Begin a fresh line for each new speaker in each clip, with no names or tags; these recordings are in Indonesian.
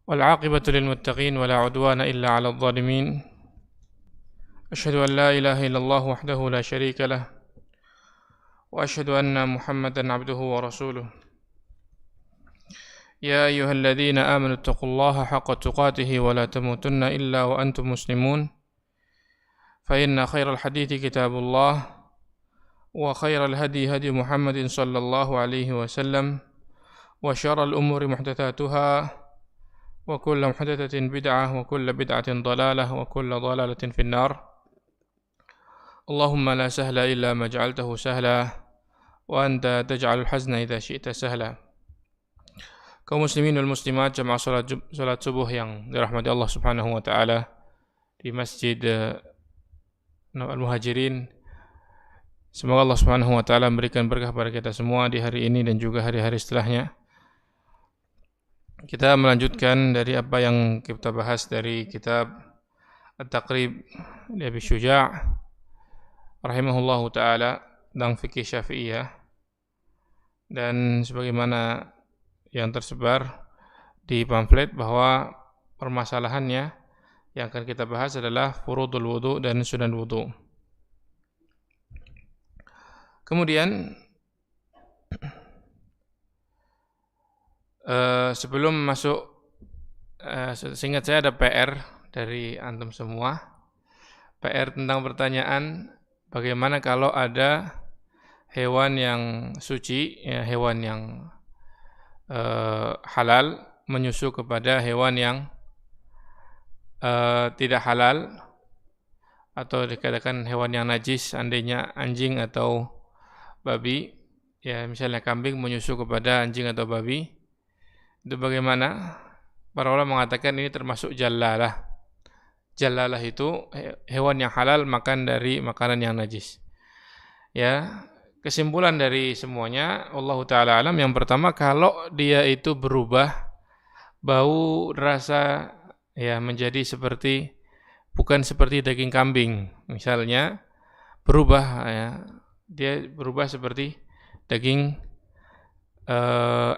والعاقبة للمتقين ولا عدوان إلا على الظالمين أشهد أن لا إله إلا الله وحده لا شريك له وأشهد أن محمدا عبده ورسوله يا أيها الذين آمنوا اتقوا الله حق تقاته ولا تموتن إلا وأنتم مسلمون فإن خير الحديث كتاب الله وخير الهدي هدي محمد صلى الله عليه وسلم وشر الأمور محدثاتها وكل محدثة بدعة وكل بدعة ضلالة وكل ضلالة في النار اللهم لا سهل إلا ما جعلته سهلا وأنت تجعل الحزن إذا شئت سهلا. Kaum muslimin wal muslimat jamaah salat subuh yang dirahmati Allah Subhanahu wa taala di Masjid Al-Muhajirin. Semoga Allah Subhanahu wa taala memberikan berkah pada kita semua di hari ini dan juga hari-hari setelahnya. Kita melanjutkan dari apa yang kita bahas dari kitab At-Taqrib li Abi Syuja' rahimahullahu taala tentang fikih Syafi'iyah, dan sebagaimana yang tersebar di pamflet bahwa permasalahannya yang akan kita bahas adalah furudul wudu dan sunan wudu. Kemudian sebelum masuk, seingat saya ada PR dari antum semua, PR tentang pertanyaan bagaimana kalau ada hewan yang suci, ya, hewan yang halal menyusu kepada hewan yang tidak halal, atau dikatakan hewan yang najis, seandainya anjing atau babi, ya misalnya kambing menyusu kepada anjing atau babi, itu bagaimana? Para ulama mengatakan ini termasuk jallalah. Jallalah itu hewan yang halal makan dari makanan yang najis. Ya, kesimpulan dari semuanya, Allah Ta'ala alam, yang pertama, kalau dia itu berubah bau rasa, ya menjadi seperti, bukan seperti daging kambing misalnya, berubah, ya, dia berubah seperti daging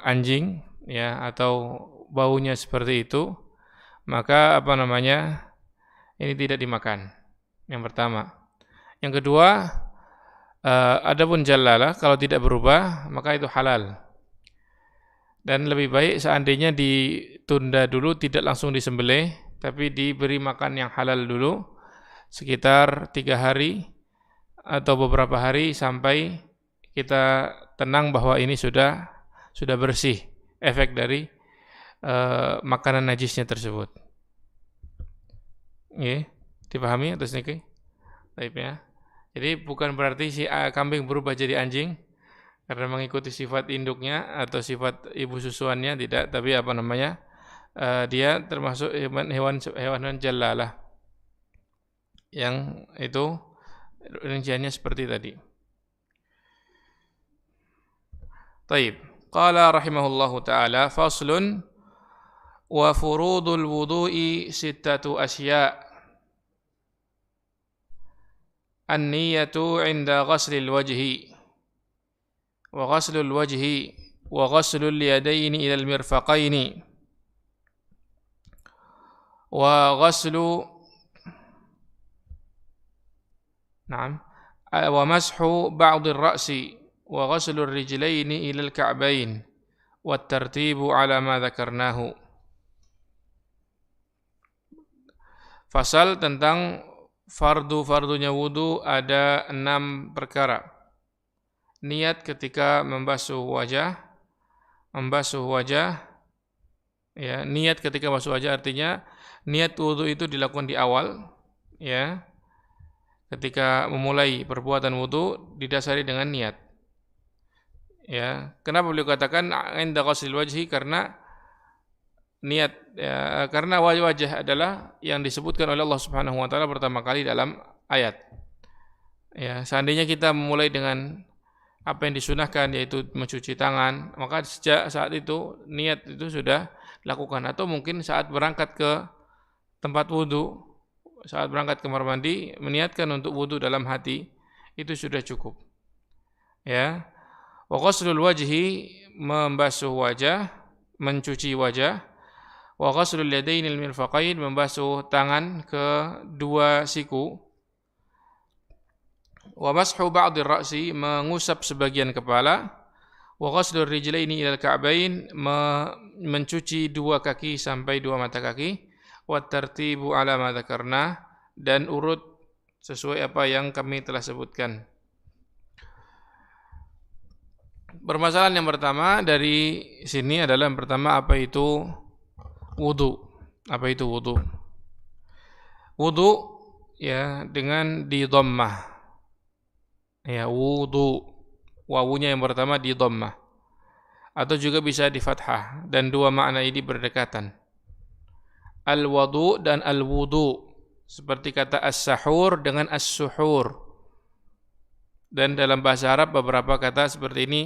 anjing, ya, atau baunya seperti itu, maka ini tidak dimakan. Yang pertama. Yang kedua, adapun jallalah kalau tidak berubah maka itu halal. Dan lebih baik seandainya ditunda dulu, tidak langsung disembelih, tapi diberi makan yang halal dulu sekitar 3 hari atau beberapa hari sampai kita tenang bahwa ini sudah bersih efek dari makanan najisnya tersebut. Nggih, dipahami atas niki? Baik ya. Jadi bukan berarti si kambing berubah jadi anjing karena mengikuti sifat induknya atau sifat ibu susuannya, tidak, tapi dia termasuk hewan jallalah, yang itu rinciannya seperti tadi. Taib. Qala rahimahullahu ta'ala, faslun wa furudul wudu'i sittatu asya'. An-niyatu 'inda ghaslil wajhi wa ghaslul wajhi wa ghaslul yadaini ila al-mirfaqaini wa ghaslu wa mashu ba'd ar-ra'si wa ghaslur rijlaini ila al-ka'bayn wa at-tartibu 'ala ma dzakarnahu. Fasal tentang fardu-fardunya wudu ada 6 perkara. Niat ketika membasuh wajah, ya, niat ketika membasuh wajah artinya niat wudu itu dilakukan di awal, ya. Ketika memulai perbuatan wudu didasari dengan niat. Ya, kenapa beliau katakan 'inda ghaslil wajhi? Karena niat, ya, karena wajah adalah yang disebutkan oleh Allah Subhanahu wa taala pertama kali dalam ayat. Ya, seandainya kita memulai dengan apa yang disunahkan, yaitu mencuci tangan, maka sejak saat itu niat itu sudah dilakukan, atau mungkin saat berangkat ke tempat wudu, saat berangkat ke kamar mandi meniatkan untuk wudu dalam hati, itu sudah cukup. Ya. Wa ghaslul wajhi, membasuh wajah, mencuci wajah, Wa ghaslul yadainil mirfaqain, membasuh tangan ke dua siku. Wa mashu ba'dhi ra'si, mengusap sebagian kepala. Wa ghaslur rijlaini ilal ka'bain, mencuci dua kaki sampai dua mata kaki. Wa tartibu ala ma dzakarna, dan urut sesuai apa yang kami telah sebutkan. Permasalahan yang pertama dari sini adalah yang pertama, apa itu wudu? Apa itu wudu? Wudu ya dengan di dhammah. Ya, wudu. Wawunya yang pertama di dhammah. Atau juga bisa di fathah, dan dua makna ini berdekatan. Al-wudu dan al-wudu, seperti kata as-sahur dengan as-suhur. Dan dalam bahasa Arab beberapa kata seperti ini,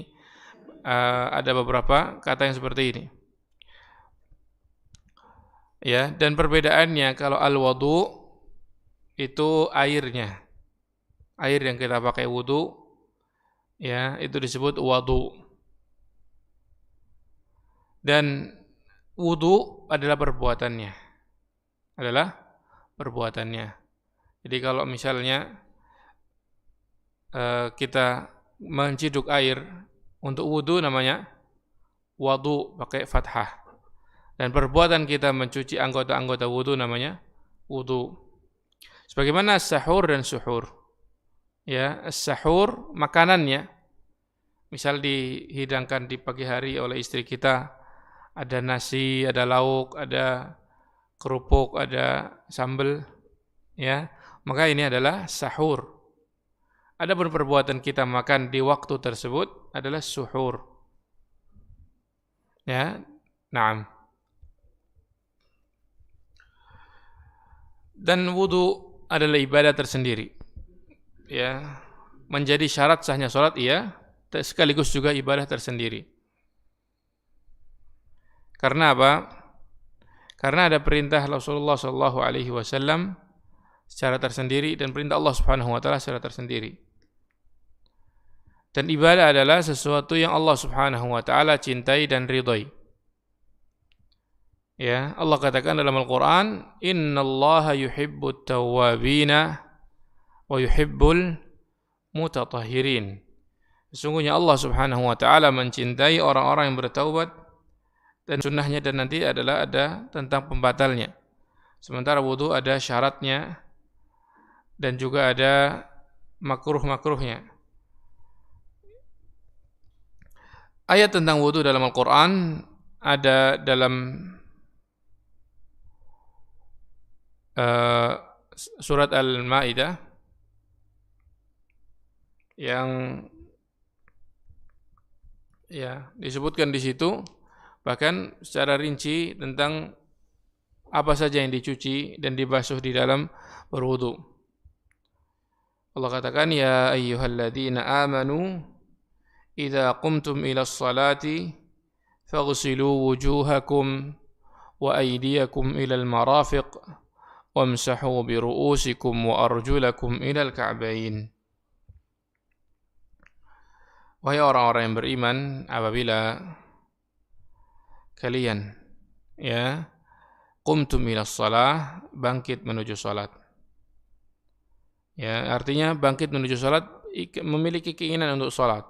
ada beberapa kata yang seperti ini. Ya, dan perbedaannya, kalau al-wudu itu airnya. Air yang kita pakai wudu, ya, itu disebut wudu. Dan wudu adalah perbuatannya. Jadi kalau misalnya kita menciduk air untuk wudu, namanya wudu pakai fathah. Dan perbuatan kita mencuci anggota-anggota wudu namanya wudu. Sebagaimana sahur dan suhur. Ya, sahur makanannya, misal dihidangkan di pagi hari oleh istri kita, ada nasi, ada lauk, ada kerupuk, ada sambal, ya, maka ini adalah sahur. Adapun perbuatan kita makan di waktu tersebut adalah suhur. Ya, na'am. Dan wudu adalah ibadah tersendiri. Ya, menjadi syarat sahnya salat, iya, sekaligus juga ibadah tersendiri. Karena apa? Karena ada perintah Rasulullah SAW secara tersendiri, dan perintah Allah Subhanahu wa taala secara tersendiri. Dan ibadah adalah sesuatu yang Allah Subhanahu wa taala cintai dan ridhai. Ya, Allah katakan dalam Al-Qur'an, "Innallaha yuhibbut tawwabina wa yuhibbul mutatahhirin." Sesungguhnya Allah Subhanahu wa taala mencintai orang-orang yang bertaubat, dan sunnahnya dan nanti adalah ada tentang pembatalnya. Sementara wudu ada syaratnya dan juga ada makruh-makruhnya. Ayat tentang wudu dalam Al-Quran ada dalam surat Al-Maidah yang ya disebutkan di situ, bahkan secara rinci tentang apa saja yang dicuci dan dibasuh di dalam berwudu. Allah katakan, "Ya ayyuhalladzina amanu idza qumtum ila sholati faghsilu wujuhakum wa aydiyakum ila al-marafiq wamsahu bi ru'usikum wa arjulakum ila al-ka'bayn." Wahai orang-orang yang beriman, apabila kalian ya qumtum ila shalah, bangkit menuju salat. Ya, artinya bangkit menuju salat, memiliki keinginan untuk salat.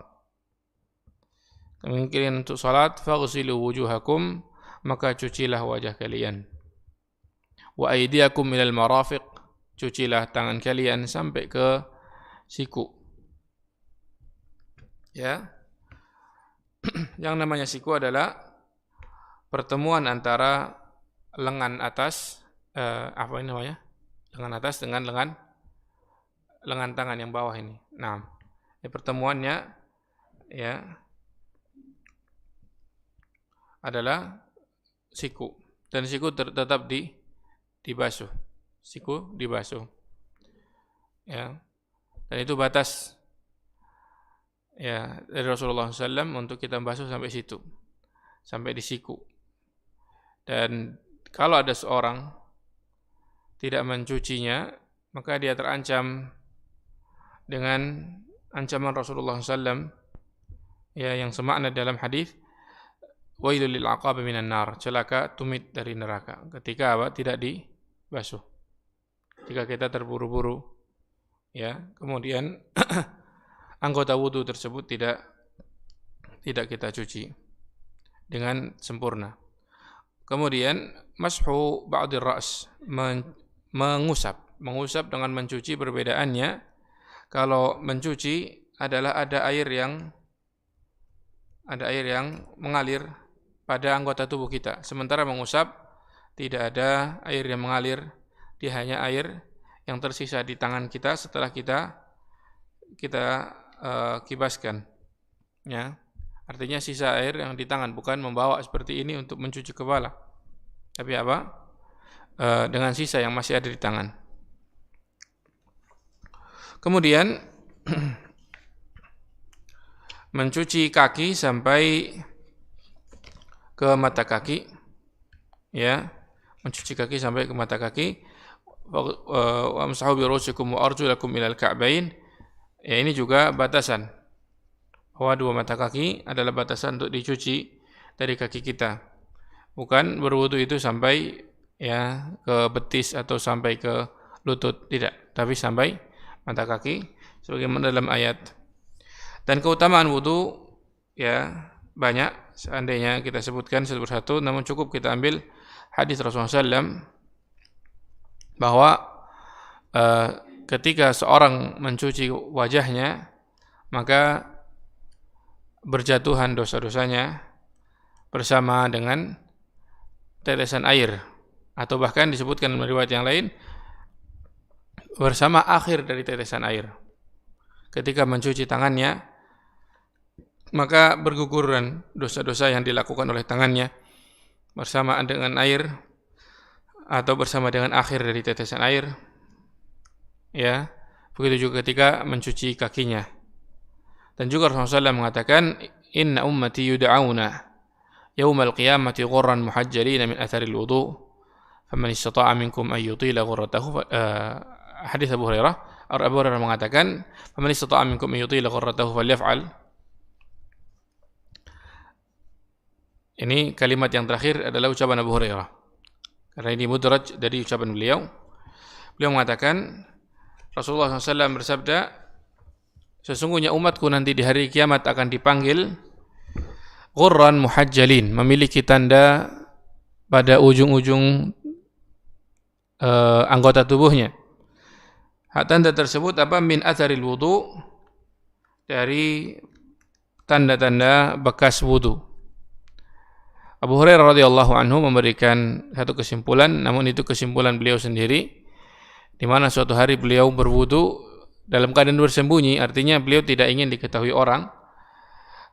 Keinginan untuk salat, faghsilu wujuhakum, maka cucilah wajah kalian. Wa aydiyakum ilal marafiq, cucilah tangan kalian sampai ke siku. Ya. Yang namanya siku adalah pertemuan antara lengan atas, lengan atas dengan lengan tangan yang bawah ini. Nah, pertemuannya ya adalah siku, dan siku tetap dibasuh. Siku dibasuh. Ya. Dan itu batas ya dari Rasulullah SAW untuk kita basuh sampai situ, sampai di siku. Dan kalau ada seorang tidak mencucinya, maka dia terancam dengan ancaman Rasulullah SAW ya, yang semakna dalam hadis, wailul lil aqabi minan nar, celaka tumit dari neraka. Ketika apa? Tidak dibasuh. Jika kita terburu-buru, ya, kemudian anggota wudu tersebut tidak kita cuci dengan sempurna. Kemudian mashu ba'dir ra's, mengusap dengan mencuci perbedaannya. Kalau mencuci adalah ada air yang mengalir pada anggota tubuh kita. Sementara mengusap tidak ada air yang mengalir, dia hanya air yang tersisa di tangan kita setelah kita kibaskan. Ya. Artinya sisa air yang di tangan, bukan membawa seperti ini untuk mencuci kepala. Tapi apa? Dengan sisa yang masih ada di tangan. Kemudian mencuci kaki sampai ke mata kaki, ya, mencuci kaki sampai ke mata kaki. Wa amsahu bi ru'usikum wa arjulakum ilal ka'bain. Ya, ini juga batasan. Bahwa dua mata kaki adalah batasan untuk dicuci dari kaki kita. Bukan berwudu itu sampai ya ke betis atau sampai ke lutut, tidak, tapi sampai mata kaki sebagaimana dalam ayat. Dan keutamaan wudu ya banyak, seandainya kita sebutkan satu persatu, namun cukup kita ambil hadis Rasulullah SAW bahwa ketika seorang mencuci wajahnya, maka berjatuhan dosa-dosanya bersama dengan tetesan air, atau bahkan disebutkan dalam riwayat yang lain bersama akhir dari tetesan air. Ketika mencuci tangannya, maka berguguran dosa-dosa yang dilakukan oleh tangannya bersamaan dengan air atau bersama dengan akhir dari tetesan air. Ya, begitu juga ketika mencuci kakinya. Dan juga Rasulullah SAW mengatakan, inna ummati yud'auna yaumal qiyamati ghurran muhajjalina min atharil wudu, faman istata'a minkum an yutila ghurratahu. Hadis Abu Hurairah. Abu Hurairah mengatakan, faman istata'a minkum an yutila ghurratahu falyaf'al. Ini kalimat yang terakhir adalah ucapan Abu Hurairah, karena ini mudraj dari ucapan beliau. Beliau mengatakan, Rasulullah SAW bersabda, sesungguhnya umatku nanti di hari kiamat akan dipanggil ghurran muhajjalin, memiliki tanda pada ujung-ujung anggota tubuhnya. Tanda tersebut apa? Min atharil wudu, dari tanda-tanda bekas wudu. Abu Hurairah radhiyallahu anhu memberikan satu kesimpulan, namun itu kesimpulan beliau sendiri, di mana suatu hari beliau berwudu dalam keadaan bersembunyi, artinya beliau tidak ingin diketahui orang.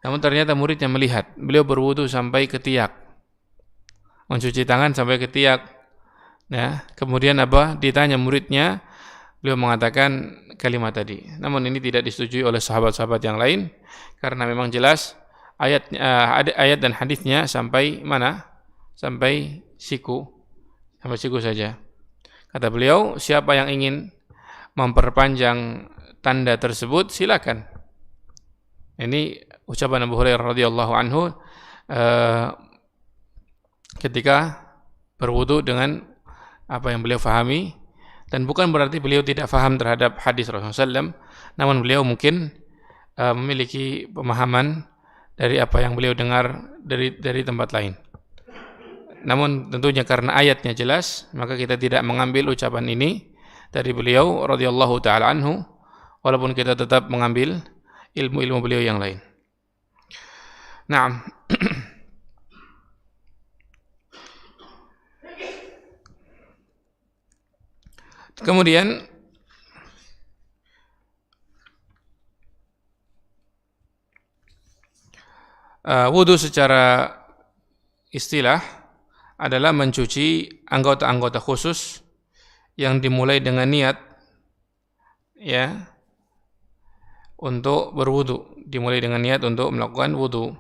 Namun ternyata muridnya melihat beliau berwudu sampai ketiak, mencuci tangan sampai ketiak. Nah, kemudian apa? Ditanya muridnya, beliau mengatakan kalimat tadi. Namun ini tidak disetujui oleh sahabat-sahabat yang lain, karena memang jelas ayat dan hadisnya sampai mana? Sampai siku saja. Kata beliau, siapa yang ingin memperpanjang tanda tersebut, silakan. Ini ucapan Abu Hurairah radhiyallahu anhu ketika berwudu dengan apa yang beliau fahami, dan bukan berarti beliau tidak faham terhadap hadis Rasulullah SAW, namun beliau mungkin memiliki pemahaman dari apa yang beliau dengar dari tempat lain. Namun tentunya karena ayatnya jelas, maka kita tidak mengambil ucapan ini dari beliau radhiyallahu taala anhu, walaupun kita tetap mengambil ilmu-ilmu beliau yang lain. Naam. Kemudian wudu secara istilah adalah mencuci anggota-anggota khusus yang dimulai dengan niat, ya, untuk berwudu, dimulai dengan niat untuk melakukan wudu.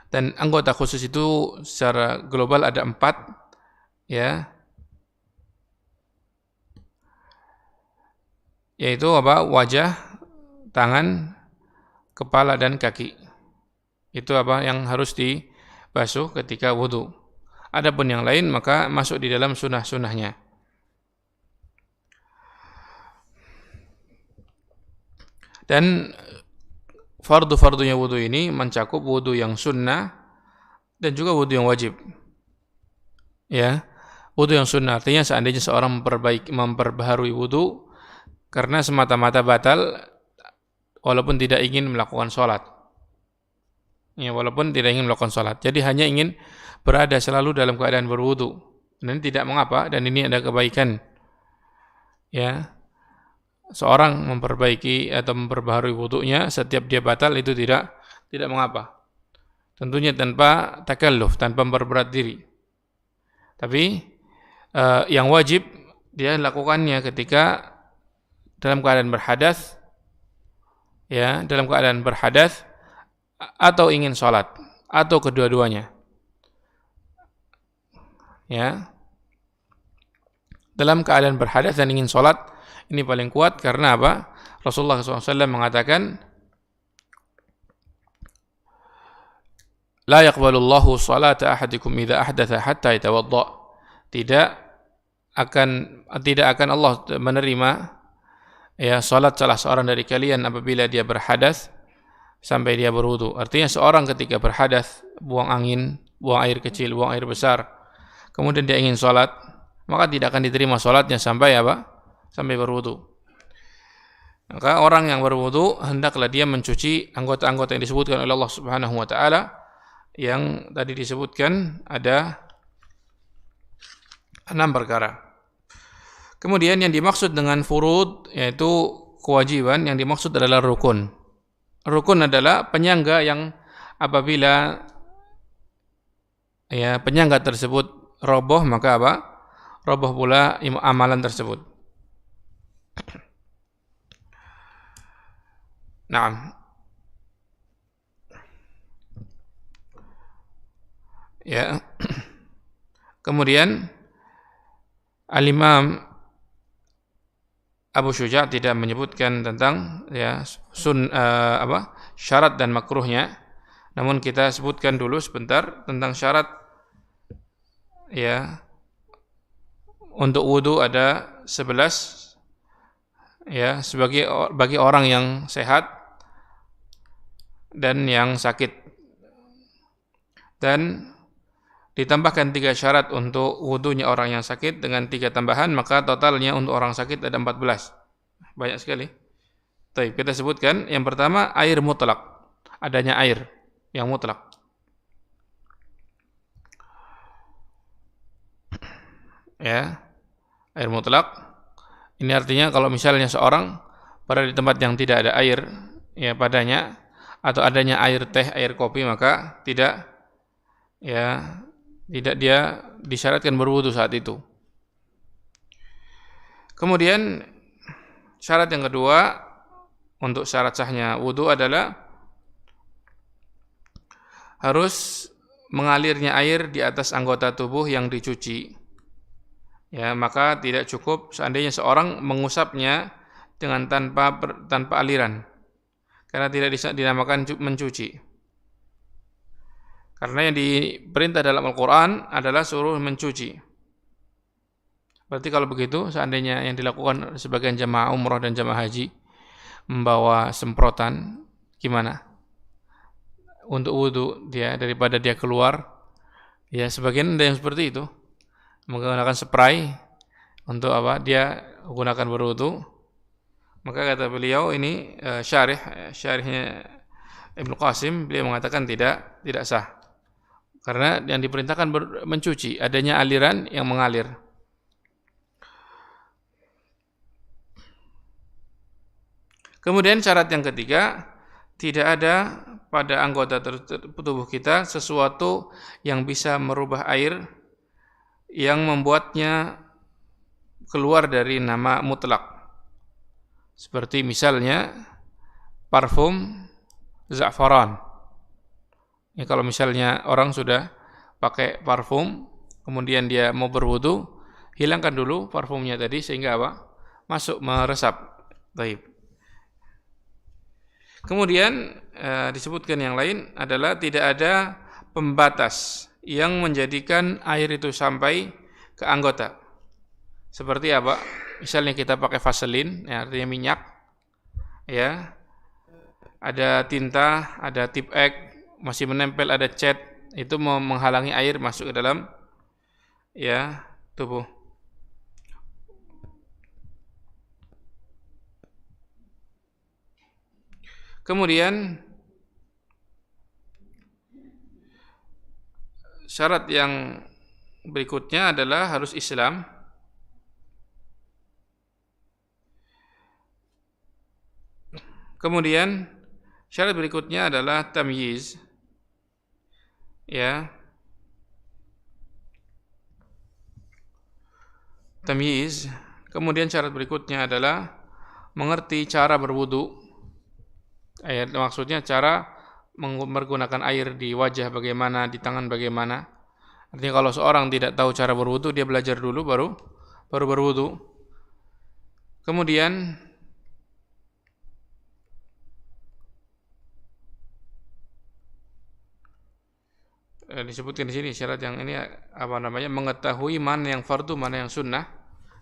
Dan anggota khusus itu secara global ada 4, ya, yaitu apa? Wajah, tangan, kepala, dan kaki. Itu apa yang harus dibasuh ketika wudu. Adapun yang lain maka masuk di dalam sunnah-sunnahnya. Dan fardu-fardunya wudu ini mencakup wudu yang sunnah dan juga wudu yang wajib. Ya, wudu yang sunnah artinya seandainya seorang memperbaharui wudu karena semata-mata batal walaupun tidak ingin melakukan sholat. Ya, walaupun tidak ingin melakukan sholat. Jadi hanya ingin berada selalu dalam keadaan berwudu. Dan tidak mengapa, dan ini ada kebaikan. Ya, seorang memperbaiki atau memperbaharui wudunya setiap dia batal itu tidak mengapa. Tentunya tanpa takalluf, tanpa memperberat diri. Tapi yang wajib dia lakukannya ketika dalam keadaan berhadas, ya, dalam keadaan berhadas atau ingin sholat atau kedua-duanya. Ya, dalam keadaan berhadas dan ingin sholat ini paling kuat karena apa? Rasulullah SAW mengatakan, la yaqbalullahu salata ahadikum idza ahdatha hatta yatawadda. Tidak akan Allah menerima ya salat salah seorang dari kalian apabila dia berhadas sampai dia berwudu. Artinya seorang ketika berhadas, buang angin, buang air kecil, buang air besar, kemudian dia ingin salat, maka tidak akan diterima salatnya sampai apa? Sampai berwudu. Maka orang yang berwudu hendaklah dia mencuci anggota-anggota yang disebutkan oleh Allah Subhanahu wa taala. Yang tadi disebutkan ada 6 perkara. Kemudian yang dimaksud dengan furud yaitu kewajiban, yang dimaksud adalah rukun. Rukun adalah penyangga yang apabila ya penyangga tersebut roboh maka apa? Roboh pula amalan tersebut. Naam. Ya. Kemudian Al-Imam Abu Syuja' tidak menyebutkan tentang ya syarat dan makruhnya. Namun kita sebutkan dulu sebentar tentang syarat ya. Untuk wudu ada 11 ya bagi orang yang sehat dan yang sakit. Dan ditambahkan 3 syarat untuk wudunya orang yang sakit dengan 3 tambahan, maka totalnya untuk orang sakit ada 14. Banyak sekali. Baik, kita sebutkan yang pertama air mutlak. Adanya air yang mutlak. Ya. Air mutlak. Ini artinya kalau misalnya seorang berada di tempat yang tidak ada air ya padanya atau adanya air teh, air kopi, maka tidak dia disyaratkan berwudu saat itu. Kemudian syarat yang kedua untuk syarat sahnya wudu adalah harus mengalirnya air di atas anggota tubuh yang dicuci. Ya, maka tidak cukup seandainya seorang mengusapnya dengan tanpa aliran. Karena tidak dinamakan mencuci. Karena yang diperintah dalam Al-Quran adalah suruh mencuci. Berarti kalau begitu, seandainya yang dilakukan sebagian jamaah umrah dan jamaah haji membawa semprotan, gimana? Untuk wudu dia daripada dia keluar, ya sebagian ada yang seperti itu, menggunakan spray untuk apa? Dia gunakan berwudu. Maka kata beliau ini syarihnya Ibnu Qasim, beliau mengatakan tidak sah. Karena yang diperintahkan mencuci, adanya aliran yang mengalir. Kemudian syarat yang ketiga, tidak ada pada anggota tubuh kita sesuatu yang bisa merubah air yang membuatnya keluar dari nama mutlak. Seperti misalnya parfum za'faran. Ya, kalau misalnya orang sudah pakai parfum, kemudian dia mau berwudu, hilangkan dulu parfumnya tadi sehingga apa? Masuk meresap. Baik. Kemudian disebutkan yang lain adalah tidak ada pembatas yang menjadikan air itu sampai ke anggota. Seperti apa? Misalnya kita pakai vaselin, ya, artinya minyak, ya, ada tinta, ada tip X, masih menempel, ada cat, itu menghalangi air masuk ke dalam, ya, tubuh. Kemudian syarat yang berikutnya adalah harus Islam. Kemudian syarat berikutnya adalah tamyiz. Ya. Tamyiz. Kemudian syarat berikutnya adalah mengerti cara berwudu. Maksudnya cara menggunakan air di wajah bagaimana, di tangan bagaimana. Artinya kalau seorang tidak tahu cara berwudu, dia belajar dulu baru berwudu. Kemudian disebutkan di sini syarat yang ini mengetahui mana yang fardu, mana yang sunnah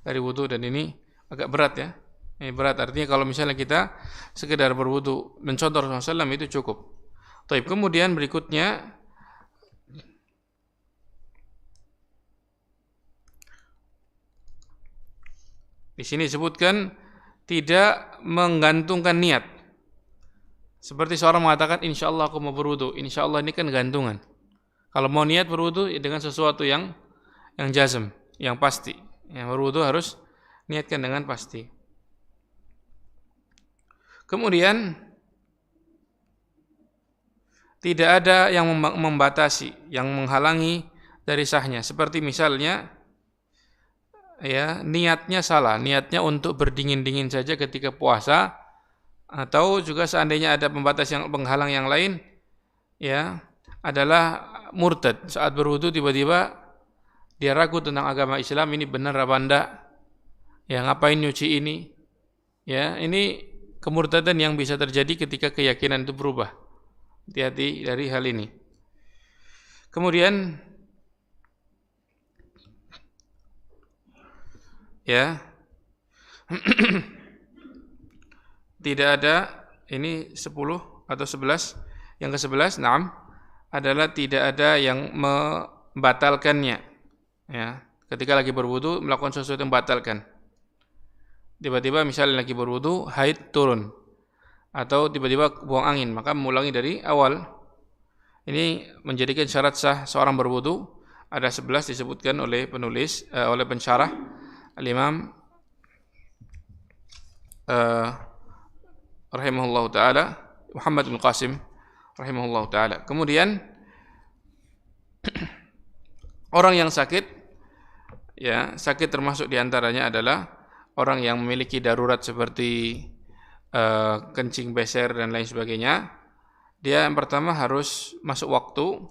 dari wudu, dan ini agak berat ya. Ini berat, artinya kalau misalnya kita sekedar berwudu mencontoh Rasulullah SAW itu cukup. Taib. Kemudian berikutnya di sini disebutkan tidak menggantungkan niat. Seperti seorang mengatakan insya Allah aku mau berwudu. Insya Allah ini kan gantungan. Kalau mau niat berwudu dengan sesuatu yang jazm, yang pasti. Yang berwudu harus niatkan dengan pasti. Kemudian tidak ada yang membatasi, yang menghalangi dari sahnya. Seperti misalnya, ya, niatnya salah, niatnya untuk berdingin-dingin saja ketika puasa, atau juga seandainya ada pembatas yang penghalang yang lain, ya, adalah murtad. Saat berwudu tiba-tiba dia ragu tentang agama Islam, ini benar apa enggak? Ya, ngapain nyuci ini? Ya, ini kemurtadan yang bisa terjadi ketika keyakinan itu berubah. Hati-hati dari hal ini. Kemudian ya tidak ada, ini 10 atau 11. Yang ke-11, na'am, adalah tidak ada yang membatalkannya. Ya, ketika lagi berwudu melakukan sesuatu yang membatalkan. Tiba-tiba misalnya lagi berwudu, haid turun, atau tiba-tiba buang angin, maka mengulangi dari awal. Ini menjadikan syarat sah seorang berwudu. Ada 11 disebutkan oleh penulis, oleh pensyarah Al-Imam rahimahullahu taala, Muhammad bin Qasim rahimahullahu taala. Kemudian orang yang sakit, ya, sakit termasuk diantaranya adalah orang yang memiliki darurat seperti kencing, beser dan lain sebagainya. Dia yang pertama harus masuk waktu.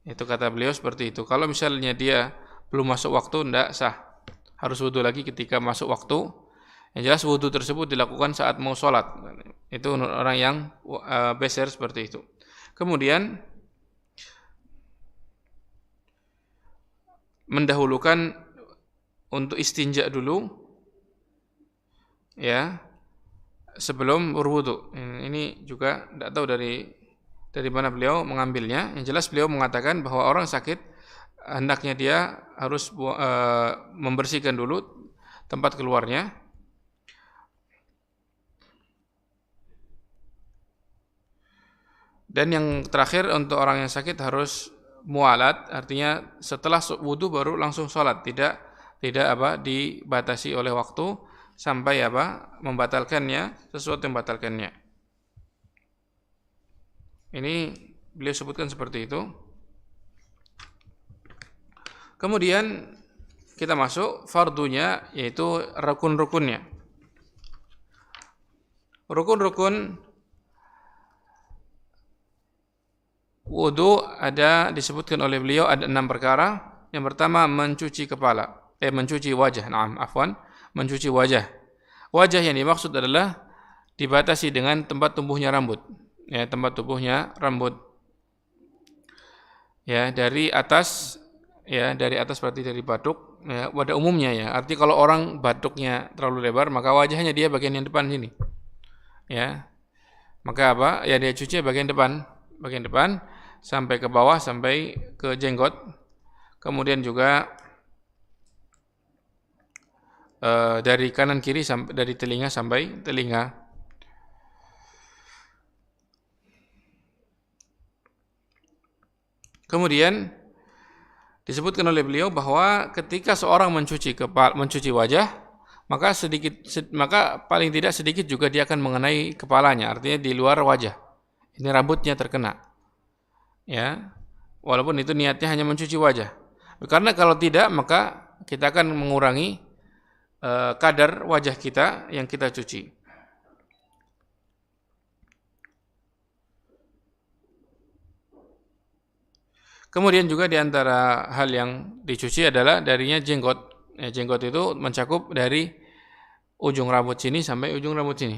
Itu kata beliau seperti itu. Kalau misalnya dia belum masuk waktu, tidak sah. Harus wudu lagi ketika masuk waktu. Yang jelas wudu tersebut dilakukan saat mau sholat. Itu orang yang beser seperti itu. Kemudian mendahulukan untuk istinja dulu, ya, sebelum berwudu. Ini juga tidak tahu dari mana beliau mengambilnya. Yang jelas beliau mengatakan bahwa orang sakit hendaknya dia harus membersihkan dulu tempat keluarnya. Dan yang terakhir untuk orang yang sakit harus mualat, artinya setelah wudu baru langsung sholat, tidak dibatasi oleh waktu sampai membatalkannya, sesuatu yang membatalkannya. Ini beliau sebutkan seperti itu. Kemudian kita masuk fardunya, yaitu rukun-rukunnya. Rukun-rukun wudu ada disebutkan oleh beliau ada 6 perkara. Yang pertama mencuci kepala, mencuci wajah, mencuci wajah. Wajah yang dimaksud adalah dibatasi dengan tempat tumbuhnya rambut. Ya, tempat tumbuhnya rambut. Ya, dari atas berarti dari batuk, ya, pada umumnya ya. Arti kalau orang batuknya terlalu lebar, maka wajahnya dia bagian yang depan sini. Ya. Maka apa? Ya dia cuci bagian depan sampai ke bawah sampai ke jenggot. Kemudian juga dari kanan kiri sampai dari telinga sampai telinga. Kemudian disebutkan oleh beliau bahwa ketika seorang mencuci wajah, maka paling tidak sedikit juga dia akan mengenai kepalanya, artinya di luar wajah. Ini rambutnya terkena. Ya. Walaupun itu niatnya hanya mencuci wajah. Karena kalau tidak maka kita akan mengurangi kadar wajah kita yang kita cuci. Kemudian juga di antara hal yang dicuci adalah darinya jenggot. Ya, jenggot itu mencakup dari ujung rambut sini sampai ujung rambut sini.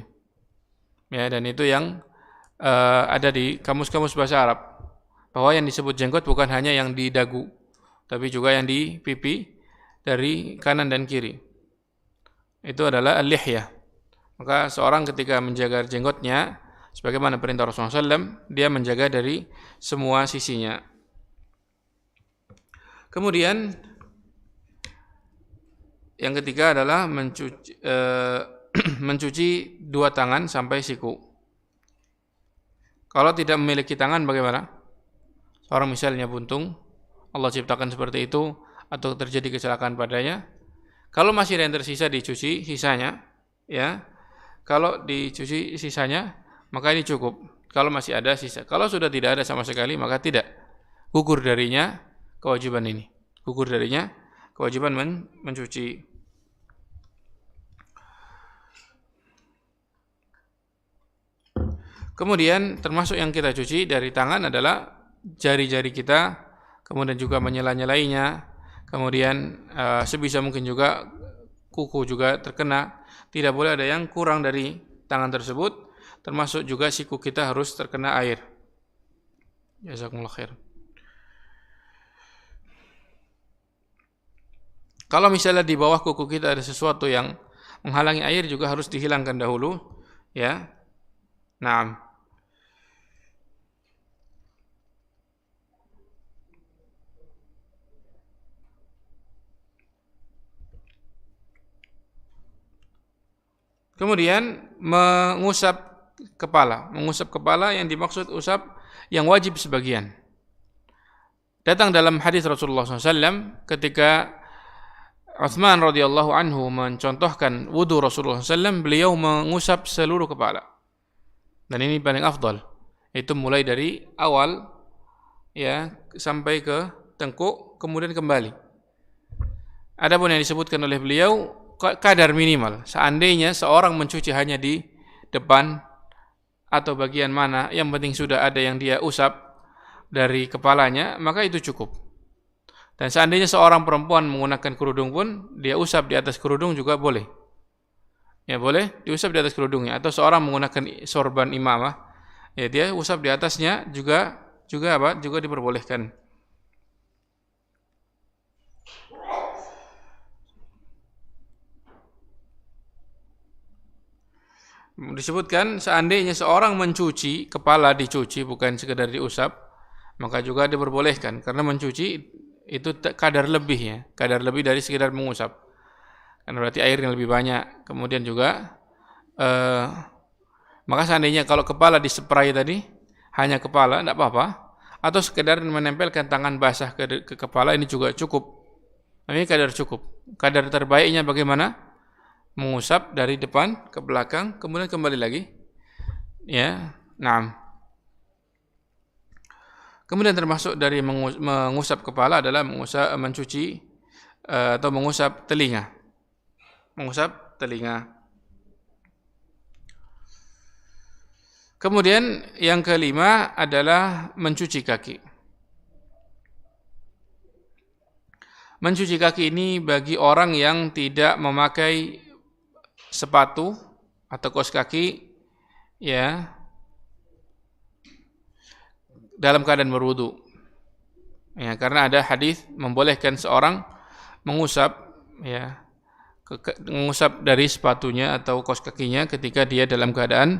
Ya, dan itu yang ada di kamus-kamus bahasa Arab. Bahwa yang disebut jenggot bukan hanya yang di dagu, tapi juga yang di pipi dari kanan dan kiri. Itu adalah al-lihyah. Maka seorang ketika menjaga jenggotnya, sebagaimana perintah Rasulullah SAW, dia menjaga dari semua sisinya. Kemudian yang ketiga adalah mencuci dua tangan sampai siku. Kalau tidak memiliki tangan bagaimana? Seorang misalnya buntung, Allah ciptakan seperti itu, atau terjadi kecelakaan padanya. Kalau masih ada yang tersisa dicuci sisanya, ya. Kalau dicuci sisanya, maka ini cukup. Kalau masih ada sisa, kalau sudah tidak ada sama sekali, maka tidak. Gugur darinya kewajiban ini. Gugur darinya kewajiban mencuci. Kemudian termasuk yang kita cuci dari tangan adalah jari-jari kita, kemudian juga menyela-nyelainya, kemudian sebisa mungkin juga kuku juga terkena. Tidak boleh ada yang kurang dari tangan tersebut, termasuk juga siku kita harus terkena air. Jazakumullah khair. Kalau misalnya di bawah kuku kita ada sesuatu yang menghalangi air juga harus dihilangkan dahulu, ya. Naam. Kemudian mengusap kepala. Mengusap kepala yang dimaksud usap yang wajib sebagian. Datang dalam hadis Rasulullah SAW ketika Utsman radhiyallahu anhu mencontohkan wudu Rasulullah SAW, beliau mengusap seluruh kepala. Dan ini paling afdal. Itu mulai dari awal ya sampai ke tengkuk kemudian kembali. Adapun yang disebutkan oleh beliau kadar minimal. Seandainya seorang mencuci hanya di depan atau bagian mana, yang penting sudah ada yang dia usap dari kepalanya, maka itu cukup. Dan seandainya seorang perempuan menggunakan kerudung pun, dia usap di atas kerudung juga boleh. Ya boleh, diusap di atas kerudungnya. Atau seorang menggunakan sorban imamah, ya dia usap di atasnya juga diperbolehkan. Disebutkan seandainya seorang mencuci, kepala dicuci bukan sekedar diusap, maka juga diperbolehkan karena mencuci itu kadar lebih ya, kadar lebih dari sekedar mengusap. Karena berarti airnya lebih banyak. Kemudian juga maka seandainya kalau kepala dispray tadi, hanya kepala tidak apa-apa, atau sekedar menempelkan tangan basah ke kepala ini juga cukup. Ini kadar cukup. Kadar terbaiknya bagaimana? Mengusap dari depan ke belakang kemudian kembali lagi. Ya, naam. Kemudian termasuk dari mengusap kepala adalah mencuci atau mengusap telinga. Mengusap telinga. Kemudian yang kelima adalah mencuci kaki. Mencuci kaki ini bagi orang yang tidak memakai sepatu atau kaos kaki ya dalam keadaan berwudu. Ya, karena ada hadis membolehkan seorang mengusap ya mengusap dari sepatunya atau kaos kakinya ketika dia dalam keadaan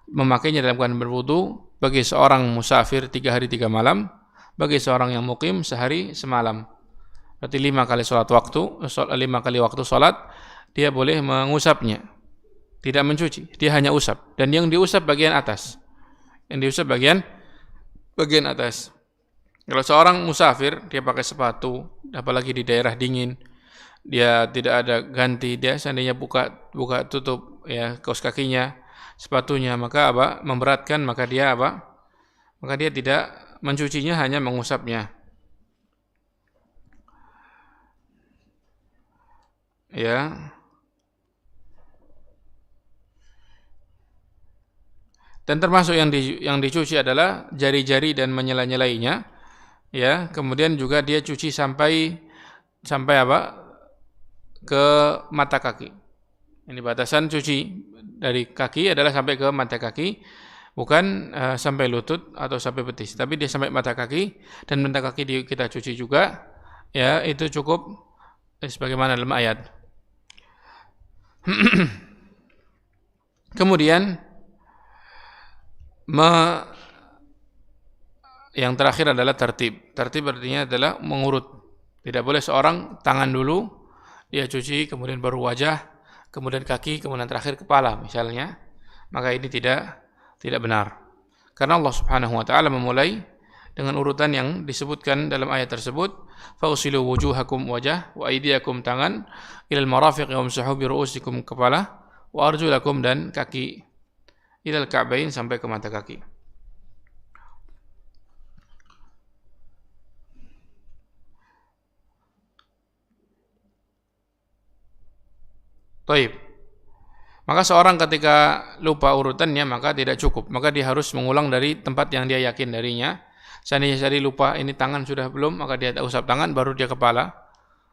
memakainya dalam keadaan berwudu, bagi seorang musafir 3 hari 3 malam, bagi seorang yang mukim sehari semalam. Berarti 5 kali waktu salat dia boleh mengusapnya. Tidak mencuci, dia hanya usap, dan yang diusap bagian atas. Yang diusap bagian atas. Kalau seorang musafir, dia pakai sepatu, apalagi di daerah dingin, dia tidak ada ganti, dia seandainya buka tutup ya kaos kakinya, sepatunya, maka memberatkan, maka dia tidak mencucinya, hanya mengusapnya. Ya. Dan termasuk yang dicuci adalah jari-jari dan menyela-nyelainya. Ya, kemudian juga dia cuci sampai ke mata kaki. Ini batasan cuci dari kaki adalah sampai ke mata kaki, bukan sampai lutut atau sampai betis, tapi dia sampai mata kaki, dan mata kaki kita cuci juga. Ya, itu cukup sebagaimana dalam ayat. Kemudian yang terakhir adalah tertib. Tertib artinya adalah mengurut. Tidak boleh seorang tangan dulu, dia cuci, kemudian baru wajah, kemudian kaki, kemudian terakhir kepala misalnya. Maka ini tidak benar. Karena Allah Subhanahu wa taala memulai dengan urutan yang disebutkan dalam ayat tersebut, fausilu wujuhakum wajah wa aydiyakum tangan ilal marafiqi wamsahu bi ru'usikum kepala wa arjulakum dan kaki ilal ka'bain sampai ke mata kaki. Taib. Maka seorang ketika lupa urutannya maka tidak cukup, maka dia harus mengulang dari tempat yang dia yakin darinya. Seandainya tadi lupa ini tangan sudah belum, maka dia usap tangan baru dia kepala.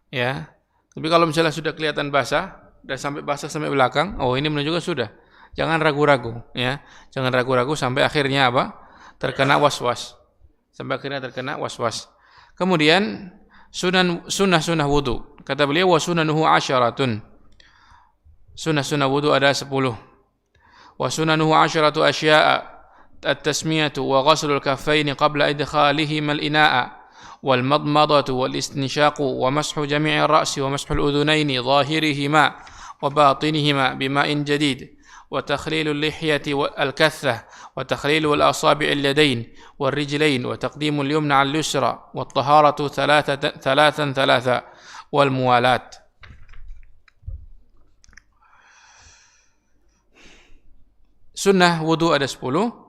Ya. Tapi kalau misalnya sudah kelihatan basah, dan sampai basah sampai belakang, oh ini menunjukkan sudah. Jangan ragu-ragu, ya. Jangan ragu-ragu sampai akhirnya terkena was-was. Sampai akhirnya terkena was-was. Kemudian sunnah wudu. Kata beliau wa sunanuhu 'asyaratun. Sunnah wudu ada 10. Wa sunanuhu 'asyratu asya'a. At-tasmiyatu wa ghaslul kaffaini qabla idkhalihima al-ina'a wal madmadatu wal istinshaqu wa mashu jami'i ar-ra'si wa mashu al-udhunaini zahirihima wa batinihima bima'in jadid wa takhlilu al-lihyati wal-kathah wa takhlilu al-asabi' al-yadayn wal-rijlayn wa taqdimu al-yumna 'al-yusra wa at-taharatu thalathan wal muwalat. Sunnah wudu ada 10.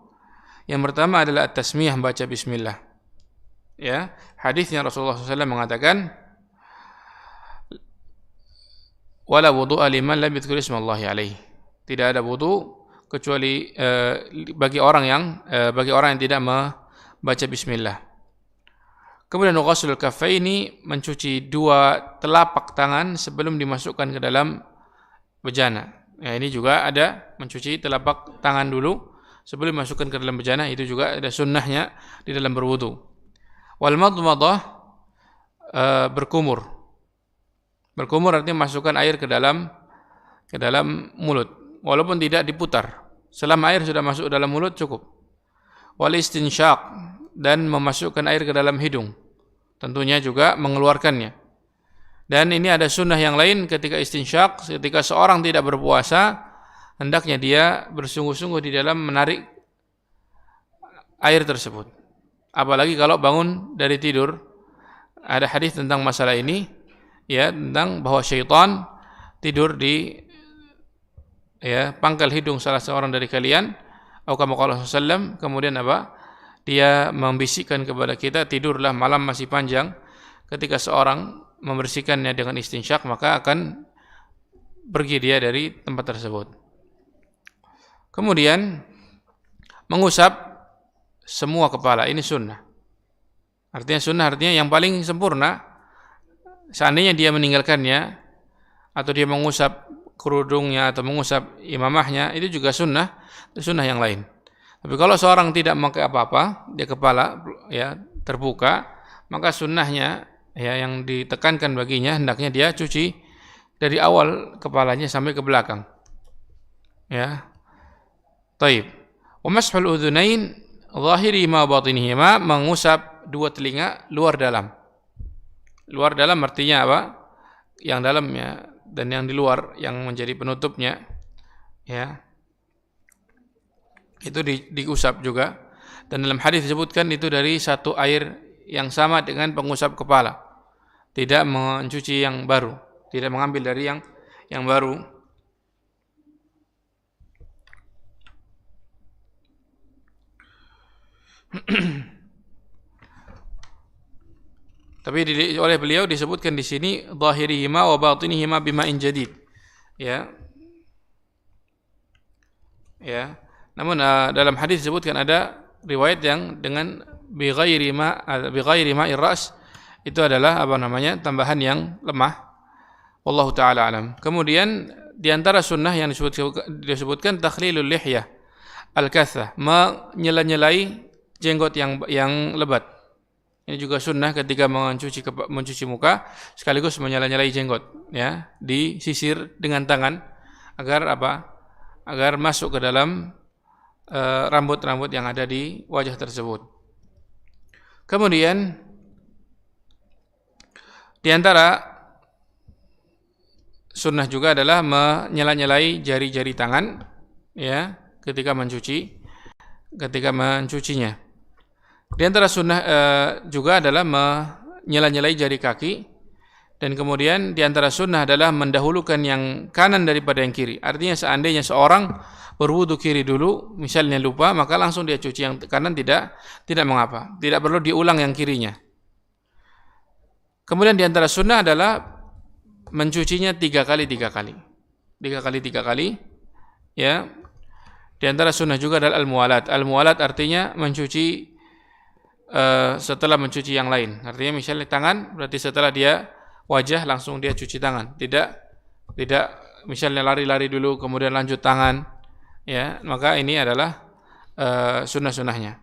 Yang pertama adalah at-tasmiyah, baca bismillah. Ya, hadisnya Rasulullah SAW mengatakan, wala wudu'a liman lam yadhkur ismallahi alaihi. Tidak ada wudu kecuali bagi orang yang tidak membaca bismillah. Kemudian ghaslul kaffaini, mencuci 2 telapak tangan sebelum dimasukkan ke dalam bejana. Ya, ini juga ada mencuci telapak tangan dulu sebelum dimasukkan ke dalam bejana, itu juga ada sunnahnya di dalam berwudu. Wal madmadah, berkumur. Berkumur artinya masukkan air ke dalam mulut, walaupun tidak diputar. Selama air sudah masuk dalam mulut cukup. Wal istinsyaq, dan memasukkan air ke dalam hidung. Tentunya juga mengeluarkannya. Dan ini ada sunnah yang lain ketika istinsyaq, ketika seorang tidak berpuasa, hendaknya dia bersungguh-sungguh di dalam menarik air tersebut. Apalagi kalau bangun dari tidur. Ada hadis tentang masalah ini, ya, tentang bahwa syaitan tidur di pangkal hidung salah seorang dari kalian, atau kama qala sallallahu, kemudian dia membisikkan kepada kita, tidurlah, malam masih panjang. Ketika seorang membersihkannya dengan istinsyaq, maka akan pergi dia dari tempat tersebut. Kemudian mengusap semua kepala, ini sunnah. Artinya yang paling sempurna. Seandainya dia meninggalkannya atau dia mengusap kerudungnya atau mengusap imamahnya, itu juga sunnah yang lain. Tapi kalau seorang tidak memakai apa-apa, dia kepala ya terbuka, maka sunnahnya ya yang ditekankan baginya hendaknya dia cuci dari awal kepalanya sampai ke belakang. Ya. Taib. Wa mashul udhunain zahirihima wa batinihima, mengusap dua telinga luar dalam. Luar dalam artinya apa? Yang dalamnya dan yang di luar yang menjadi penutupnya, ya. Itu diusap juga. Dan dalam hadis disebutkan itu dari satu air yang sama dengan pengusap kepala. Tidak mencuci yang baru, tidak mengambil dari yang baru. Tapi oleh beliau disebutkan di sini zahirihima wa batinihima bima'in jadid. Ya. Ya. Namun dalam hadis disebutkan ada riwayat yang dengan bighairi ma'ir ras, itu adalah tambahan yang lemah. Wallahu taala alam. Kemudian di antara sunnah yang disebutkan takhlilul lihyah al-kathah, menyela-nyelai jenggot yang lebat. Ini juga sunnah ketika mencuci muka, sekaligus menyela-nyelai jenggot, ya, disisir dengan tangan agar agar masuk ke dalam rambut-rambut yang ada di wajah tersebut. Kemudian di antara sunnah juga adalah menyela-nyelai jari-jari tangan, ya, ketika mencucinya. Di antara sunnah juga adalah menyela-nyelai jari kaki, dan kemudian di antara sunnah adalah mendahulukan yang kanan daripada yang kiri. Artinya seandainya seorang berwudu kiri dulu, misalnya lupa, maka langsung dia cuci yang kanan, tidak mengapa. Tidak perlu diulang yang kirinya. Kemudian di antara sunnah adalah mencucinya 3 kali. 3 kali, ya. Di antara sunnah juga adalah al-muwalat. Al-muwalat artinya mencuci setelah mencuci yang lain. Artinya misalnya tangan, berarti setelah dia wajah langsung dia cuci tangan. Tidak misalnya lari-lari dulu kemudian lanjut tangan, ya. Maka ini adalah sunnah-sunnahnya.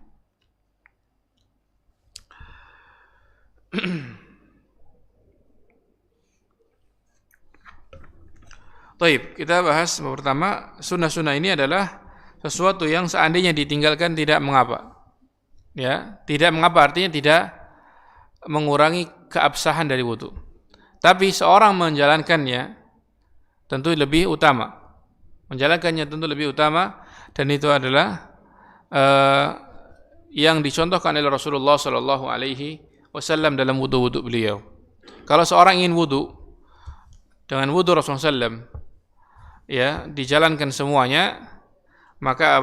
Baik, kita bahas pertama, sunnah-sunnah ini adalah sesuatu yang seandainya ditinggalkan tidak mengapa. Ya, tidak mengapa artinya tidak mengurangi keabsahan dari wudu. Tapi seorang menjalankannya tentu lebih utama. Dan itu adalah yang dicontohkan oleh Rasulullah sallallahu alaihi wasallam dalam wudu beliau. Kalau seorang ingin wudu dengan wudu Rasulullah sallam, ya, dijalankan semuanya, maka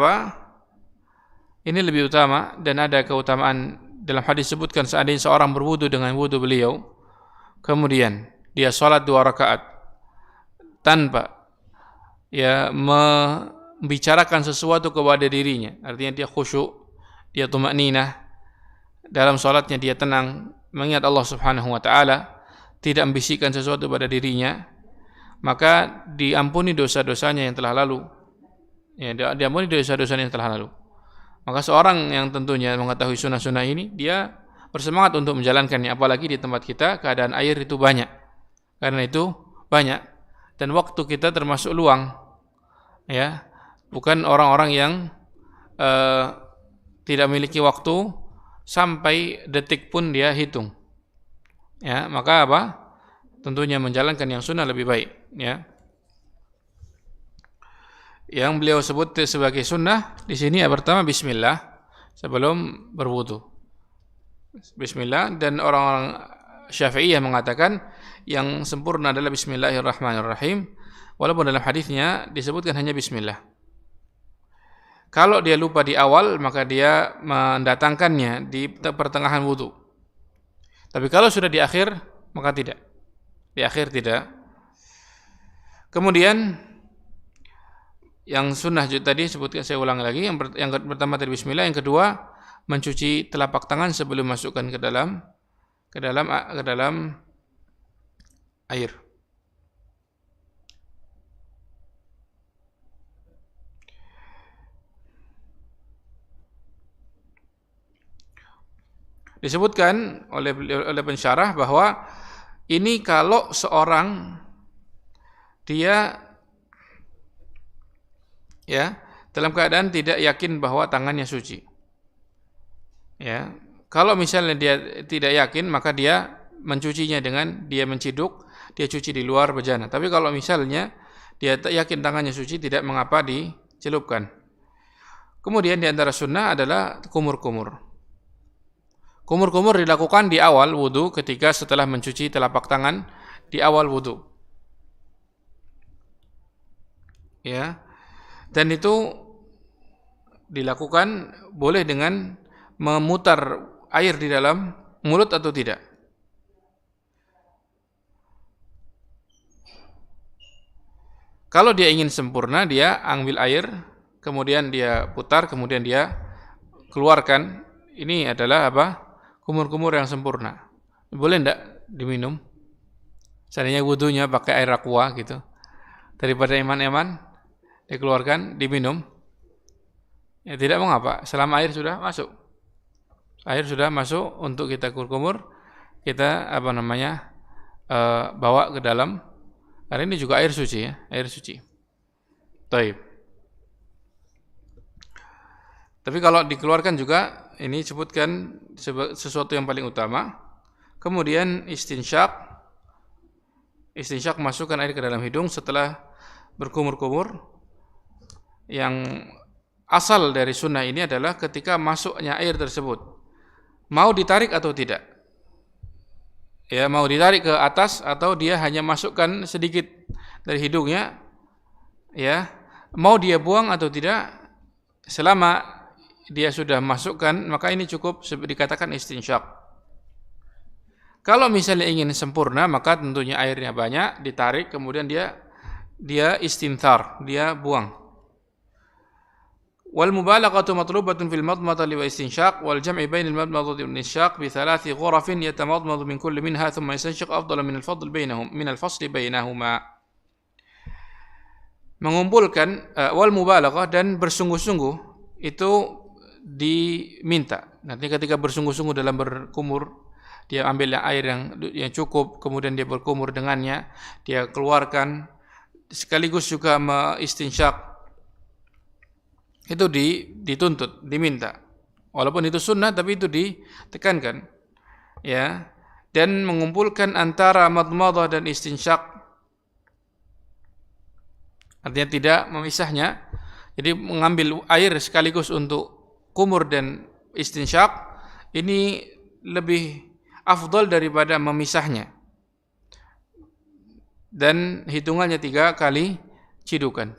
ini lebih utama. Dan ada keutamaan dalam hadis disebutkan seandainya seorang berwudu dengan wudu beliau, kemudian dia sholat 2 rakaat tanpa membicarakan sesuatu kepada dirinya, artinya dia khusyuk, dia tumakninah dalam sholatnya, dia tenang mengingat Allah Subhanahu wa taala, tidak membisikkan sesuatu pada dirinya, maka diampuni dosa-dosanya yang telah lalu. Ya, diampuni dosa-dosanya yang telah lalu. Maka seorang yang tentunya mengetahui sunnah-sunnah ini, dia bersemangat untuk menjalankannya. Apalagi di tempat kita keadaan air itu banyak. Karena itu banyak dan waktu kita termasuk luang, ya, bukan orang-orang yang tidak memiliki waktu sampai detik pun dia hitung. Ya, maka tentunya menjalankan yang sunnah lebih baik, ya. Yang beliau sebut sebagai sunnah di sini pertama bismillah sebelum berwudu. Bismillah, dan orang-orang Syafi'iyah mengatakan yang sempurna adalah bismillahirrahmanirrahim, walaupun dalam hadisnya disebutkan hanya bismillah. Kalau dia lupa di awal, maka dia mendatangkannya di pertengahan wudu. Tapi kalau sudah di akhir, maka tidak. Di akhir tidak. Kemudian yang sunnah tadi sebutkan, saya ulang lagi, yang pertama tadi bismillah, yang kedua mencuci telapak tangan sebelum masukkan ke dalam air. Disebutkan oleh pensyarah bahwa ini kalau seorang dia ya dalam keadaan tidak yakin bahwa tangannya suci. Ya. Kalau misalnya dia tidak yakin, maka dia mencucinya dengan dia menciduk, dia cuci di luar bejana. Tapi kalau misalnya dia yakin tangannya suci, tidak mengapa dicelupkan. Kemudian di antara sunnah adalah kumur-kumur. Kumur-kumur dilakukan di awal wudu ketika setelah mencuci telapak tangan di awal wudu. Ya. Dan itu dilakukan boleh dengan memutar air di dalam mulut atau tidak. Kalau dia ingin sempurna, dia ambil air, kemudian dia putar, kemudian dia keluarkan. Ini adalah apa? Kumur-kumur yang sempurna. Boleh enggak diminum? Seandainya wudunya pakai air aqua gitu. Daripada eman-eman dikeluarkan, diminum. Ya tidak mengapa, selama air sudah masuk. Air sudah masuk untuk kita kumur, kita bawa ke dalam. Karena ini juga air suci ya, air suci. Taib. Tapi kalau dikeluarkan juga ini sebutkan sesuatu yang paling utama. Kemudian istinsyak masukkan air ke dalam hidung setelah berkumur-kumur. Yang asal dari sunnah ini adalah ketika masuknya air tersebut mau ditarik atau tidak. Ya, mau ditarik ke atas atau dia hanya masukkan sedikit dari hidungnya, ya. Mau dia buang atau tidak, selama dia sudah masukkan, maka ini cukup dikatakan istinsyak. Kalau misalnya ingin sempurna, maka tentunya airnya banyak, ditarik, kemudian dia istinthar, dia buang. Wal mubalaghatu matlubatun fil madmadati wa istinsyaq wal jam'i bainal madmadati wal istinsyaq bi thalathi ghurafin yatamadmadu min kulli minha thumma yastansyaq afdala min al-fasli bainahuma. Mengumpulkan wal mubalaghah dan bersungguh-sungguh itu diminta. Nanti ketika bersungguh-sungguh dalam berkumur, dia ambil air yang cukup, kemudian dia berkumur dengannya, dia keluarkan, sekaligus juga istinsyaq. Itu dituntut, diminta. Walaupun itu sunnah, tapi itu ditekankan. Ya. Dan mengumpulkan antara madmadah dan istinsyak. Artinya tidak memisahnya. Jadi mengambil air sekaligus untuk kumur dan istinsyak, ini lebih afdal daripada memisahnya. Dan hitungannya 3 kali cidukan.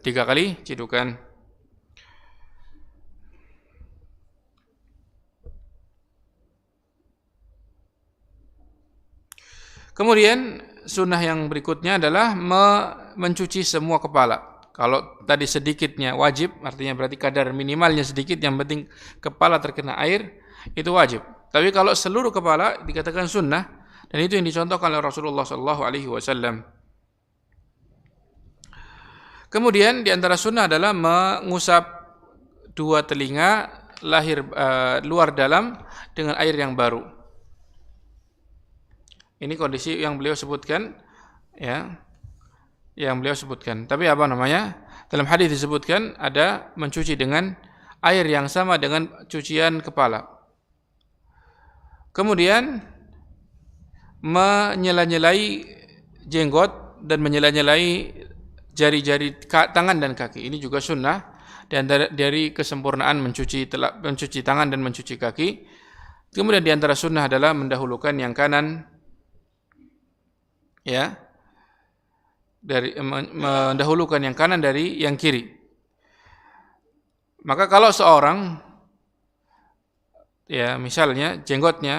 Kemudian sunnah yang berikutnya adalah mencuci semua kepala. Kalau tadi sedikitnya wajib, artinya berarti kadar minimalnya sedikit, yang penting kepala terkena air, itu wajib. Tapi kalau seluruh kepala dikatakan sunnah, dan itu yang dicontohkan oleh Rasulullah SAW. Kemudian di antara sunnah adalah mengusap 2 telinga luar dalam dengan air yang baru. Ini kondisi yang beliau sebutkan, ya, yang beliau sebutkan. Tapi dalam hadis disebutkan ada mencuci dengan air yang sama dengan cucian kepala. Kemudian menyela-nyelai jenggot dan menyela-nyelai jari-jari tangan dan kaki. Ini juga sunnah dan dari kesempurnaan mencuci tangan dan mencuci kaki. Kemudian di antara sunnah adalah mendahulukan yang kanan, ya, mendahulukan yang kanan dari yang kiri. Maka kalau seorang, ya, misalnya jenggotnya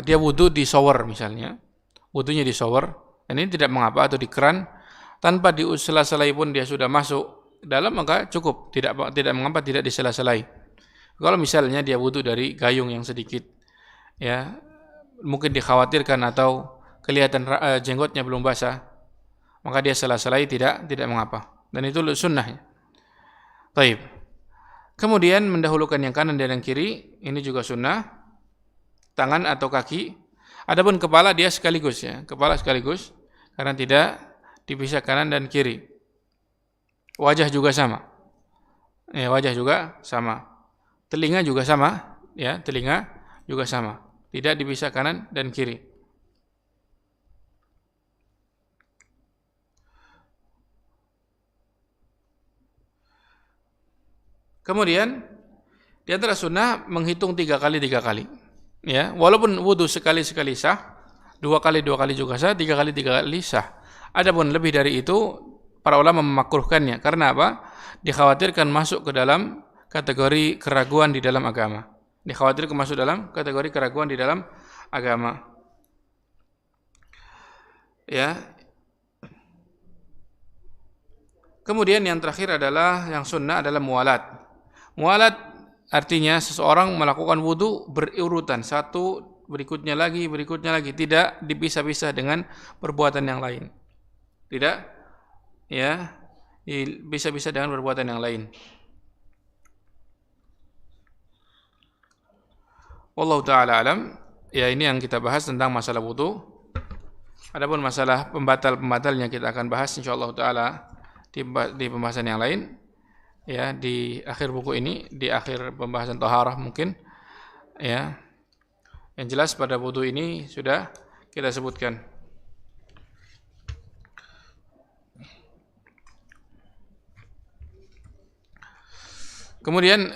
dia wudu di shower misalnya, wudunya di shower, ini tidak mengapa, atau di keran, tanpa disela-selai pun dia sudah masuk dalam, maka cukup, tidak mengapa, tidak disela-selai. Kalau misalnya dia wudu dari gayung yang sedikit, ya, mungkin dikhawatirkan atau kelihatan jenggotnya belum basah, maka dia sela-selai, tidak mengapa. Dan itu sunnahnya. Baik. Kemudian mendahulukan yang kanan dan yang kiri, ini juga sunnah. tangan atau kaki. Adapun kepala dia sekaligus ya, kepala sekaligus karena tidak dipisah kanan dan kiri. Wajah juga sama. Ya, wajah juga sama. Telinga juga sama, ya, telinga juga sama. Tidak dipisah kanan dan kiri. Kemudian di antara sunnah menghitung 3 kali. Ya, walaupun wudu sekali sah, 2 kali juga sah, 3 kali sah. Adapun lebih dari itu para ulama memakruhkannya. Karena apa? Dikhawatirkan masuk ke dalam kategori keraguan di dalam agama. Dikhawatirkan masuk dalam kategori keraguan di dalam agama. Ya. Kemudian yang terakhir adalah yang sunnah adalah muwalat. Muwalat artinya seseorang melakukan wudu berurutan, satu berikutnya lagi, tidak dipisah-pisah dengan perbuatan yang lain. Tidak, ya, bisa-bisa dengan perbuatan yang lain. Wallahu taala alam. Ya, ini yang kita bahas tentang masalah wudu. Adapun masalah pembatal-pembatalnya kita akan bahas insyaallah taala di pembahasan yang lain. Ya, di akhir buku ini, di akhir pembahasan taharah mungkin. Ya. Yang jelas pada wudu ini sudah kita sebutkan. Kemudian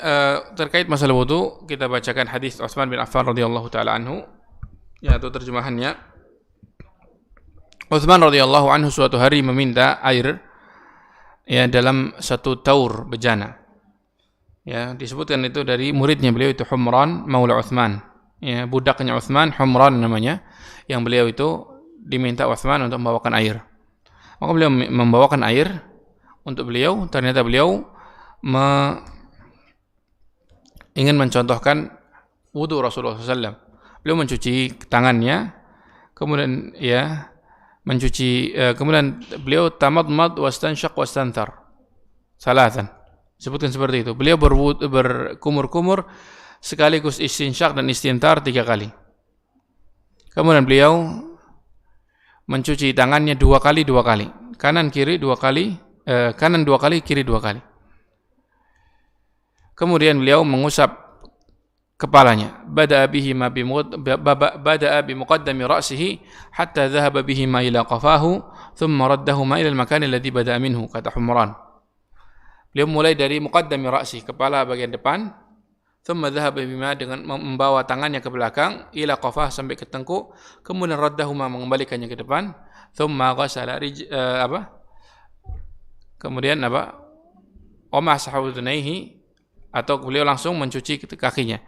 terkait masalah wudu, kita bacakan hadis Utsman bin Affan radhiyallahu taala anhu, yaitu terjemahannya. Utsman radhiyallahu anhu suatu hari meminta air ya dalam satu taur bejana. Ya, disebutkan itu dari muridnya beliau itu Humran Maula Utsman. Ya, budaknya Utsman, Humran namanya, yang beliau itu diminta Utsman untuk membawakan air. Maka beliau membawakan air untuk beliau, ternyata beliau ingin mencontohkan wudu Rasulullah SAW. Beliau mencuci tangannya, kemudian ya kemudian beliau tamadmad wastansyaq wastanthar salatan. Sebutkan seperti itu. Beliau berkumur-kumur sekaligus istinsyak dan istinthar 3 kali. Kemudian beliau mencuci tangannya 2 kali. Kanan kiri 2 kali, kanan 2 kali, kiri 2 kali. Kemudian beliau mengusap kepalanya. Bada'a bi muqaddami ra'sihi hatta dhahaba bihima ila qafahu thumma raddahuma ila al-makan alladhi bada'a minhu, kata Humran. Beliau mulai dari muqaddami ra'si, kepala bagian depan, thumma dhahaba bihima, dengan membawa tangannya ke belakang, ila qafah, sampai ke tengkuk, kemudian raddahuma, mengembalikannya ke depan, thumma ghasala kemudian masahu udunaihi, atau beliau langsung mencuci kakinya.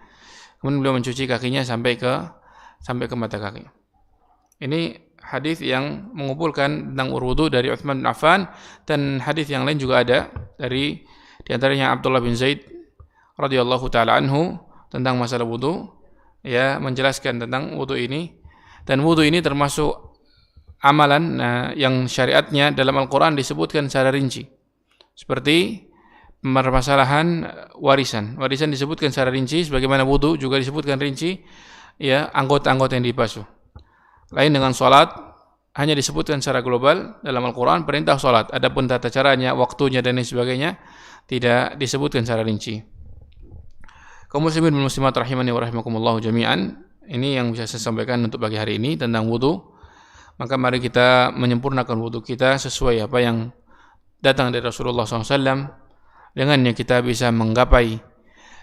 Kemudian beliau mencuci kakinya sampai ke mata kaki. Ini hadis yang mengumpulkan tentang wudu dari Utsman bin Affan, dan hadis yang lain juga ada dari di antaranya Abdullah bin Zaid radhiyallahu taala anhu tentang masalah wudu, ya, menjelaskan tentang wudu ini. Dan wudu ini termasuk amalan yang syariatnya dalam Al-Qur'an disebutkan secara rinci. Seperti permasalahan warisan disebutkan secara rinci, sebagaimana wudu juga disebutkan rinci, ya, anggota-anggota yang dibasuh. Lain dengan salat, hanya disebutkan secara global dalam Al-Qur'an perintah salat. Adapun tata caranya, waktunya dan lain sebagainya tidak disebutkan secara rinci. Kaum muslimin dan muslimat rahimani wa rahimakumullah jami'an, ini yang bisa saya sampaikan untuk pagi hari ini tentang wudu. Maka mari kita menyempurnakan wudu kita sesuai apa yang datang dari Rasulullah SAW. Dengannya kita bisa menggapai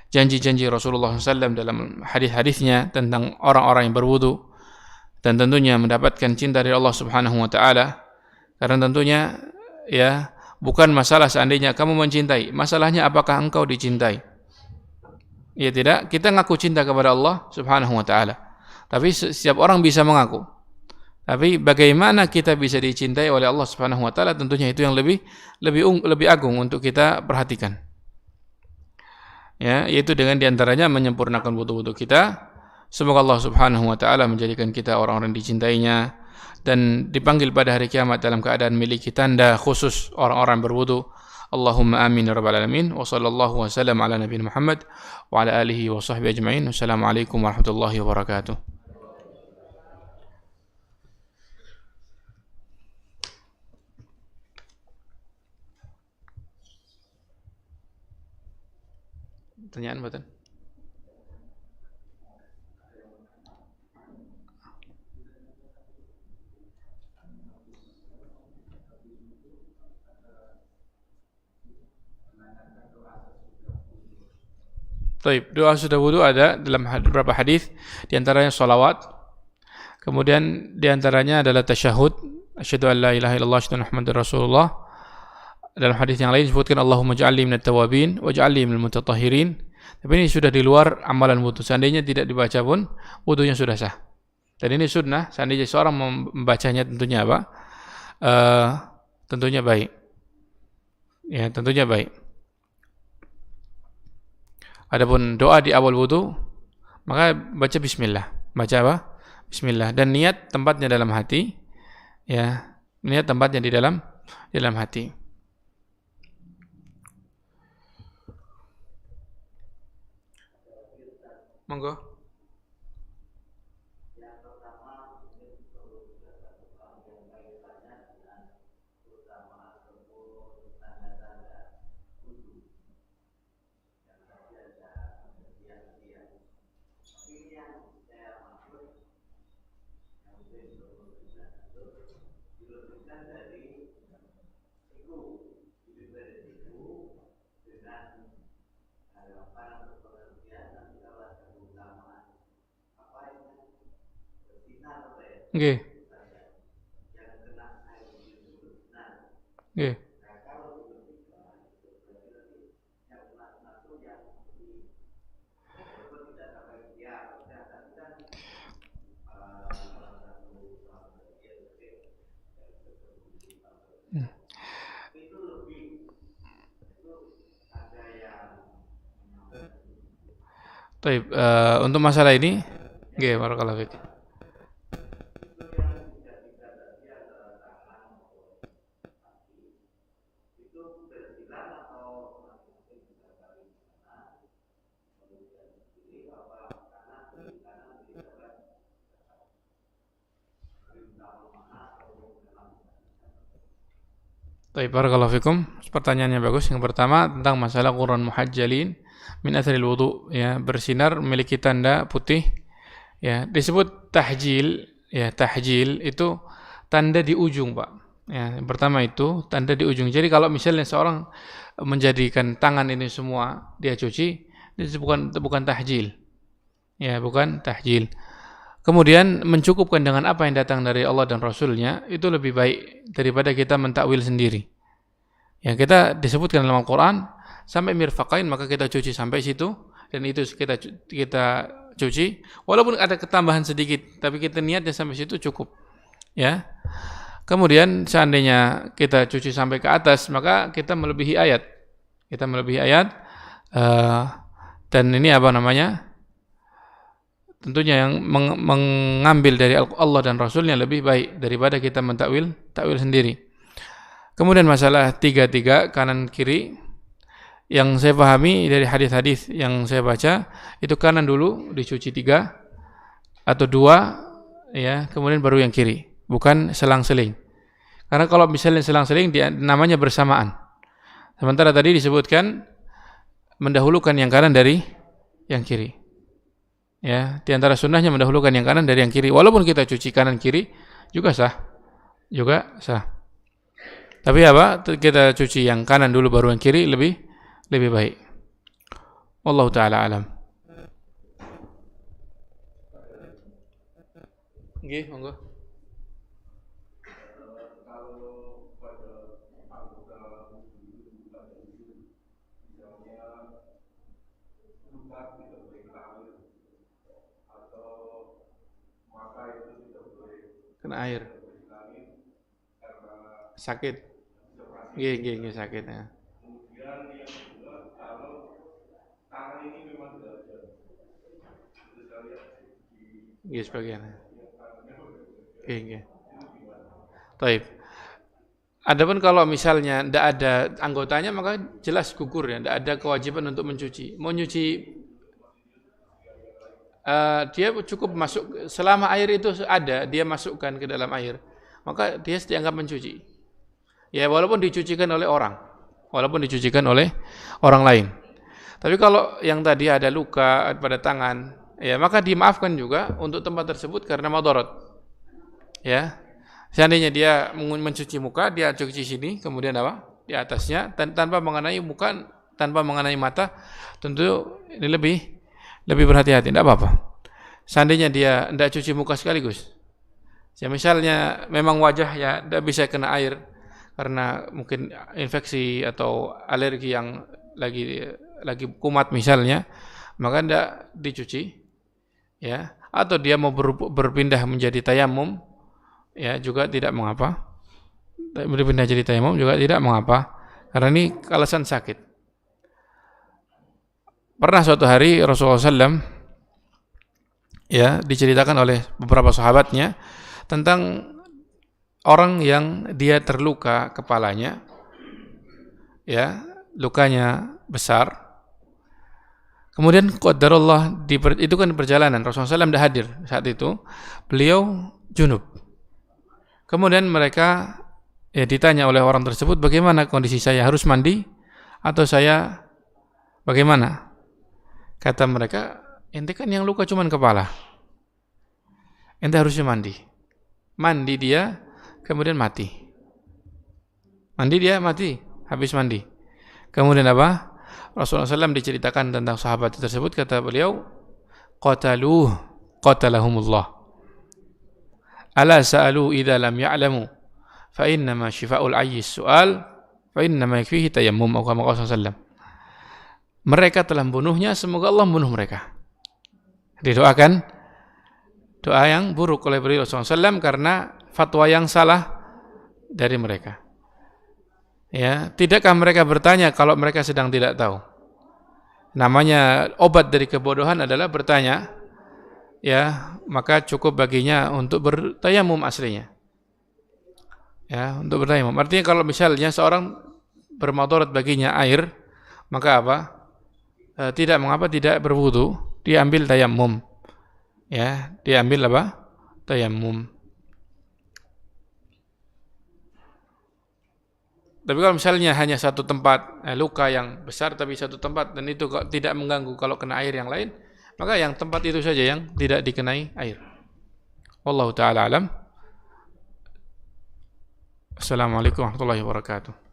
janji-janji Rasulullah SAW dalam hadis-hadisnya tentang orang-orang yang berwudu, dan tentunya mendapatkan cinta dari Allah Subhanahu wa taala. Karena tentunya, ya, bukan masalah seandainya kamu mencintai, masalahnya apakah engkau dicintai. Ya tidak, kita ngaku cinta kepada Allah Subhanahu wa taala. Tapi setiap orang bisa mengaku. Tapi bagaimana kita bisa dicintai oleh Allah Subhanahu wa taala, tentunya itu yang lebih agung untuk kita perhatikan. Ya, yaitu dengan diantaranya menyempurnakan wudu-wudu kita. Semoga Allah Subhanahu wa taala menjadikan kita orang-orang dicintainya dan dipanggil pada hari kiamat dalam keadaan miliki tanda khusus orang-orang berwudu. Allahumma amin ya rabbal alamin. Wa sallallahu wa sallam ala nabiyina Muhammad wa ala alihi wa sahbihi ajma'in. Wassalamualaikum warahmatullahi wabarakatuh. Pertanyaan betul? Baik, doa sudah wudu ada dalam beberapa hadis, di antaranya salawat. Kemudian di antaranya adalah tasyahud, asyhadu an la ilaha illallah asyhadu anna muhammadar rasulullah. Dalam hadis yang lain disebutkan Allahumma ja'alni minat tawabin waj'alni minal mutatahhirin. Tapi ini sudah di luar amalan wudu. Seandainya tidak dibaca pun wudunya sudah sah. Dan ini sunnah, seandainya seorang membacanya tentunya apa? Tentunya baik. Ya, tentunya baik. Adapun doa di awal wudu, maka baca bismillah. Baca apa? Bismillah. Dan niat tempatnya dalam hati. Ya, niat tempatnya di dalam hati. Monggo. Nggih. Nggih. Baik, untuk masalah ini, nggih, barakallahu fiik. Baik, barakallahu fikum. Pertanyaannya bagus. Yang pertama tentang masalah Quran muhajjalin min athril wudu, ya, bersinar memiliki tanda putih, ya, disebut tahjil, ya, tahjil itu tanda di ujung, Pak. Ya, yang pertama itu tanda di ujung. Jadi kalau misalnya seorang menjadikan tangan ini semua dia cuci, itu bukan tahjil. Ya, bukan tahjil. Kemudian mencukupkan dengan apa yang datang dari Allah dan Rasulnya itu lebih baik daripada kita mentakwil sendiri. Ya, kita disebutkan dalam Al-Quran sampai mirfaqain, maka kita cuci sampai situ, dan itu kita cuci. Walaupun ada ketambahan sedikit, tapi kita niatnya sampai situ cukup. Ya. Kemudian seandainya kita cuci sampai ke atas, maka kita melebihi ayat. Kita melebihi ayat, dan ini apa namanya? Tentunya yang mengambil dari Allah dan Rasulnya lebih baik daripada kita takwil sendiri. Kemudian masalah tiga kanan kiri, yang saya pahami dari hadis-hadis yang saya baca itu kanan dulu dicuci 3 atau 2, ya, kemudian baru yang kiri, bukan selang-seling. Karena kalau misalnya selang-seling dia namanya bersamaan. Sementara tadi disebutkan mendahulukan yang kanan dari yang kiri. Ya, di antara sunnahnya mendahulukan yang kanan dari yang kiri. Walaupun kita cuci kanan kiri juga sah. Tapi apa? Kita cuci yang kanan dulu baru yang kiri lebih baik. Wallahu taala alam. Nggih, monggo. Kena air. Sakit. Nggih sakit, ya. Nggih sebagian. Nggih. Baik. Adapun kalau misalnya tidak ada anggotanya maka jelas gugur ya, tidak ada kewajiban untuk mencuci. Mau nyuci dia cukup masuk selama air itu ada, dia masukkan ke dalam air, maka dia dianggap mencuci. Ya walaupun dicucikan oleh orang, walaupun dicucikan oleh orang lain. Tapi kalau yang tadi ada luka pada tangan, ya maka dimaafkan juga untuk tempat tersebut karena madarat. Ya, seandainya dia mencuci muka, dia cuci sini, kemudian apa? Di atasnya, tanpa mengenai muka, tanpa mengenai mata, tentu ini lebih berhati-hati, tidak apa-apa. Seandainya dia tidak cuci muka sekaligus, ya misalnya memang wajah ya tidak bisa kena air karena mungkin infeksi atau alergi yang lagi kumat misalnya, maka tidak dicuci, ya. Atau dia mau berpindah menjadi tayamum, ya juga tidak mengapa. Berpindah jadi tayamum juga tidak mengapa, karena ini alasan sakit. Pernah suatu hari Rasulullah SAW ya diceritakan oleh beberapa sahabatnya tentang orang yang dia terluka kepalanya, ya lukanya besar. Kemudian qadarullah itu kan perjalanan, Rasulullah SAW tidak hadir saat itu, beliau junub. Kemudian mereka ya ditanya oleh orang tersebut, bagaimana kondisi saya, harus mandi atau saya bagaimana? Kata mereka, ente kan yang luka cuman kepala, ente harusnya mandi. Mandi dia, kemudian mati. Mandi dia mati, habis mandi. Kemudian apa? Rasulullah SAW diceritakan tentang sahabat tersebut, kata beliau, qatalahumullah. Ala sa'alu idza lam ya'lamu fa innama shifa'ul 'ayyi su'al fa innama yakfihi tayammum atau kama qala sallallahu. Mereka telah membunuhnya, semoga Allah membunuh mereka. Didoakan doa yang buruk oleh beliau SAW karena fatwa yang salah dari mereka. Ya, tidakkah mereka bertanya kalau mereka sedang tidak tahu? Namanya obat dari kebodohan adalah bertanya. Ya, maka cukup baginya untuk bertayamum aslinya. Ya, untuk bertayamum. Artinya kalau misalnya seorang bermadarat baginya air, maka apa? Tidak mengapa tidak berwudu, dia ambil tayamum. Ya, dia ambil apa? Tayamum. Tapi kalau misalnya hanya satu tempat, luka yang besar tapi satu tempat dan itu tidak mengganggu kalau kena air yang lain, maka yang tempat itu saja yang tidak dikenai air. Wallahu taala alam. Assalamualaikum warahmatullahi wabarakatuh.